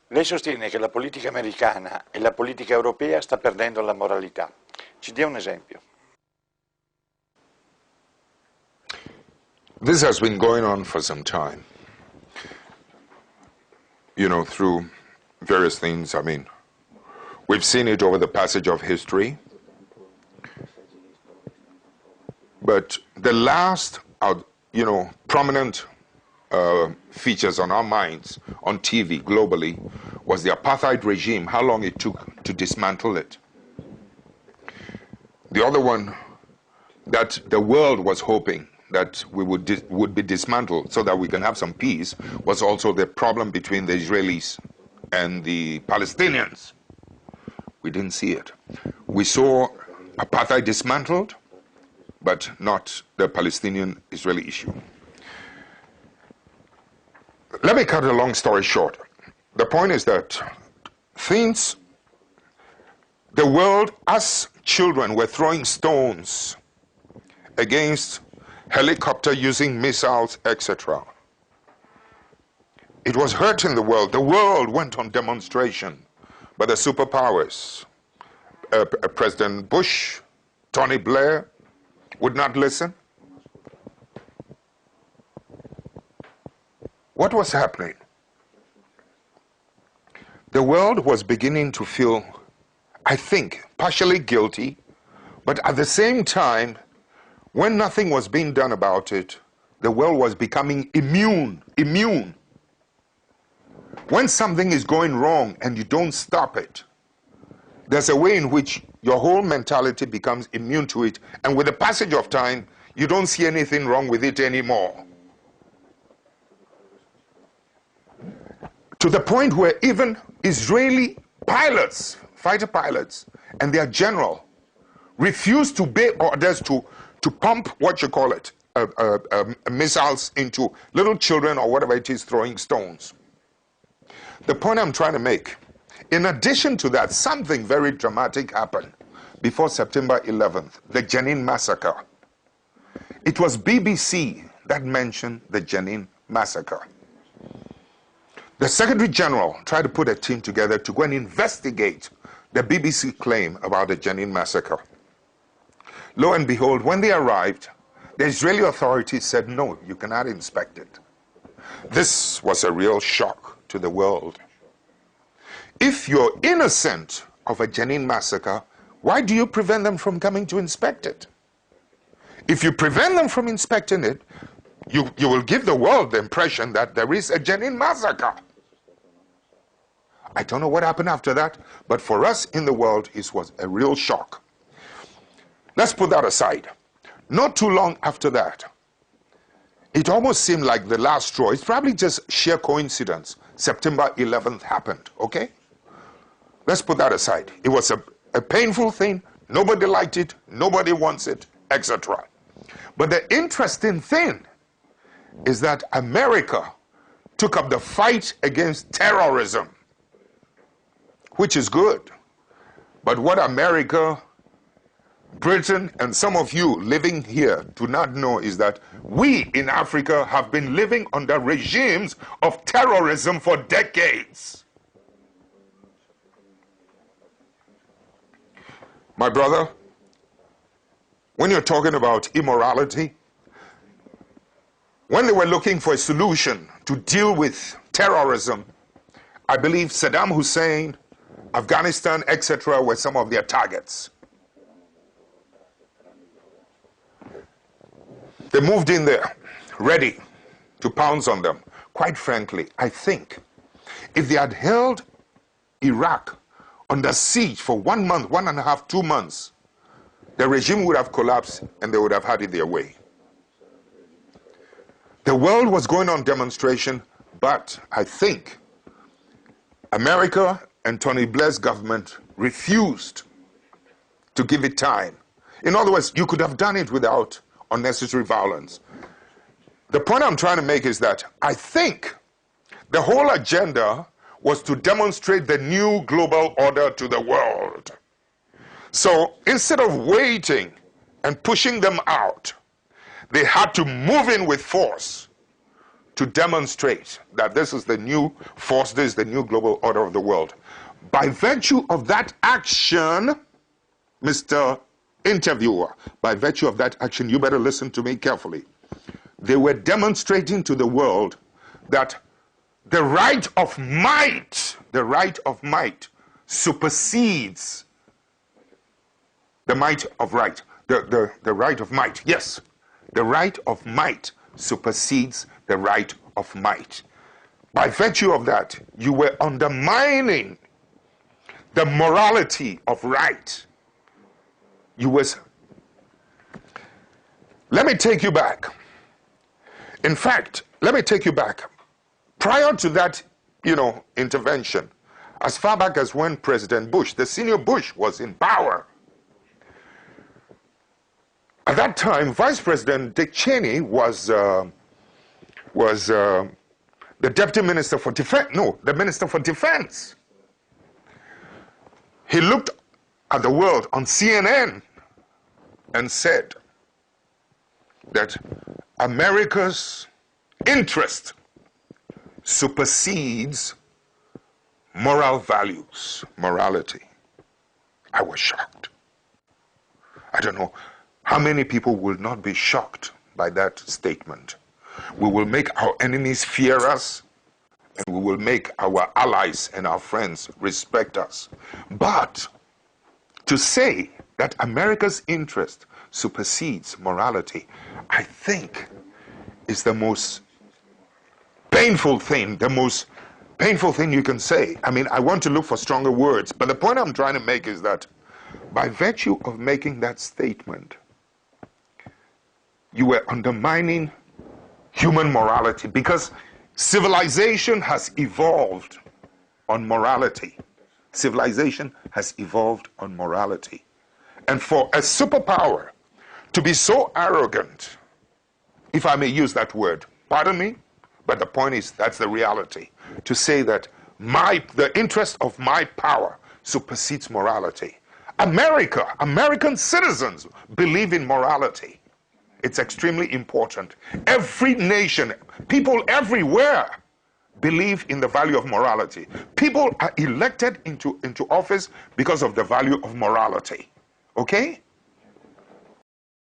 Lei sostiene che la politica americana e la politica europea sta perdendo la moralità. Ci dia un esempio. This has been going on for some time. You know, through various things. I mean, we've seen it over the passage of history. But the last, prominent features on our minds on TV globally was the apartheid regime, how long it took to dismantle it. The other one that the world was hoping that we would be dismantled so that we can have some peace was also the problem between the Israelis and the Palestinians. We didn't see it. We saw apartheid dismantled, but not the Palestinian-Israeli issue. Let me cut a long story short. The point is that the world, us children, were throwing stones against helicopter using missiles, etc. It was hurting the world. The world went on demonstration by the superpowers. President Bush, Tony Blair, would not listen. What was happening? The world was beginning to feel, I think, partially guilty, but at the same time, when nothing was being done about it, the world was becoming immune. When something is going wrong and you don't stop it, there's a way in which your whole mentality becomes immune to it, and with the passage of time, you don't see anything wrong with it anymore. To the point where even Israeli pilots, fighter pilots, and their general refused to obey orders to pump, missiles into little children or whatever it is throwing stones. The point I'm trying to make, in addition to that, something very dramatic happened before September 11th, the Jenin massacre. It was BBC that mentioned the Jenin massacre. The Secretary General tried to put a team together to go and investigate the BBC claim about the Jenin massacre. Lo and behold, when they arrived, the Israeli authorities said, no, you cannot inspect it. This was a real shock to the world. If you're innocent of a Jenin massacre, why do you prevent them from coming to inspect it? If you prevent them from inspecting it, you will give the world the impression that there is a Jenin massacre. I don't know what happened after that, but for us in the world, it was a real shock. Let's put that aside. Not too long after that, it almost seemed like the last straw. It's probably just sheer coincidence. September 11th happened, okay? Let's put that aside. It was a painful thing. Nobody liked it. Nobody wants it, etc. But the interesting thing is that America took up the fight against terrorism, which is good. But what America, Britain, and some of you living here do not know is that we in Africa have been living under regimes of terrorism for decades. My brother, when you're talking about immorality, when they were looking for a solution to deal with terrorism, I believe Saddam Hussein, Afghanistan, etc. were some of their targets. They moved in there, ready to pounce on them. Quite frankly, I think if they had held Iraq under siege for 1 month, 1.5, 2 months, the regime would have collapsed and they would have had it their way. The world was going on demonstration, but I think America and Tony Blair's government refused to give it time. In other words, you could have done it without unnecessary violence. The point I'm trying to make is that I think the whole agenda was to demonstrate the new global order to the world. So instead of waiting and pushing them out, they had to move in with force to demonstrate that this is the new force, this is the new global order of the world. By virtue of that action, Mr. Interviewer, by virtue of that action, you better listen to me carefully. They were demonstrating to the world that the right of might supersedes the might of right. The right of might, yes. The right of might supersedes the right of might. By virtue of that, you were undermining the morality of right. Let me take you back. In fact, let me take you back. Prior to that, intervention, as far back as when President Bush, the senior Bush, was in power, at that time, Vice President Dick Cheney was the Deputy Minister for Defense. No, the Minister for Defense. He looked at the world on CNN and said that America's interest supersedes moral values, morality. I was shocked. I don't know how many people will not be shocked by that statement. We will make our enemies fear us, and we will make our allies and our friends respect us. But to say that America's interest supersedes morality, I think is the most painful thing, you can say. I mean, I want to look for stronger words, but the point I'm trying to make is that by virtue of making that statement, you were undermining human morality, because civilization has evolved on morality. Civilization has evolved on morality. And for a superpower to be so arrogant, if I may use that word, pardon me, but the point is, that's the reality, to say that the interest of my power supersedes morality. American citizens believe in morality. It's extremely important. Every nation, people everywhere believe in the value of morality. People are elected into office because of the value of morality. Okay?